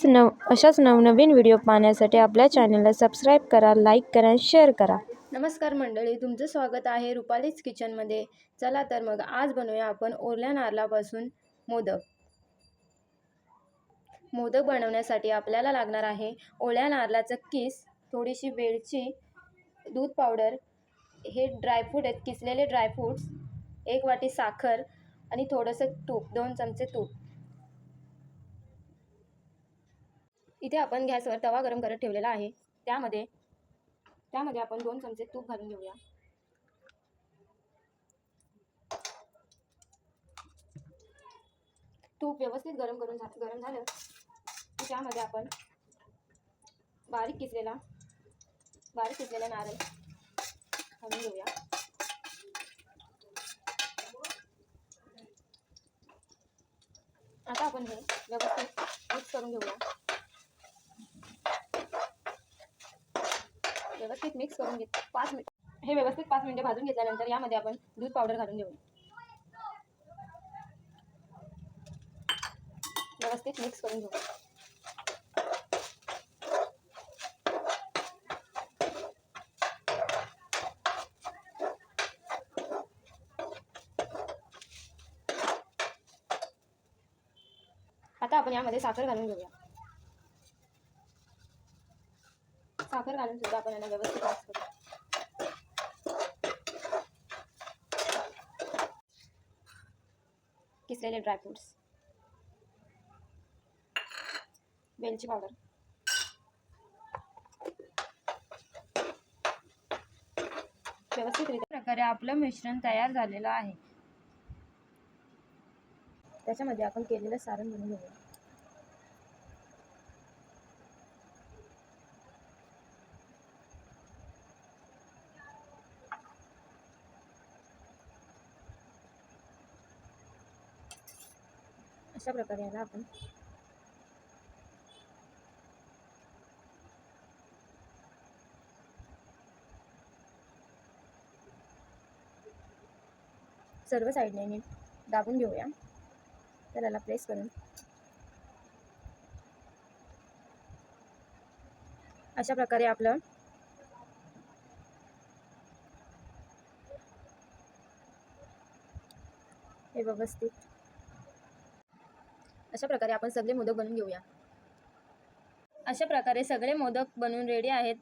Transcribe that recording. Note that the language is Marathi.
अशाच नवनवीन व्हिडिओ पाहण्यासाठी आपल्या चॅनलला सबस्क्राईब करा, लाईक करा आणि शेअर करा. नमस्कार मंडळी, तुमचं स्वागत आहे रुपालीज किचनमध्ये. चला तर मग आज बनवूया आपण ओल्या नारळापासून मोदक. मोदक बनवण्यासाठी आपल्याला लागणार आहे ओल्या नारळाचं किस, थोडीशी वेलची, दूध पावडर, हे ड्रायफ्रूट आहेत, किसलेले ड्रायफ्रूट्स, 1 वाटी साखर आणि थोडंसं तूप, 2 चमचे तूप. इथे आपण गॅसवर तवा गरम करत ठेवलेला आहे. त्यामध्ये आपण 2 चमचे तूप घालून घेऊया. तूप व्यवस्थित गरम झालं की त्यामध्ये आपण बारीक किसलेला नारळ घालून घेऊया. आता आपण हे व्यवस्थित मिक्स करून घेऊया. व्यवस्थित मिक्स करून घेत 5 मिनिटे भाजून घेतल्यानंतर यामध्ये आपण दूध पावडर घालून घेऊया. व्यवस्थित मिक्स करून घेऊ. आता आपण यामध्ये साखर घालून घेऊया. साखर घालून सुद्धा आपण यांना व्यवस्थित मिक्स करू. किसलेले ड्रायफ्रूट्स, वेलची पावडर, व्यवस्थितरित्या प्रकारे आपलं मिश्रण तयार झालेलं आहे. त्याच्यामध्ये आपण केलेलं सारण बनवून घेऊया. अशा प्रकारे याला आपण सर्व साईडने नीट दाबून घेऊया. त्याला प्रेस करून अशा प्रकारे आपलं हे व्यवस्थित अशा प्रकारे आपण सगळे मोदक बनवून घेऊया. अशा प्रकारे सगळे मोदक बनवून रेडी आहेत.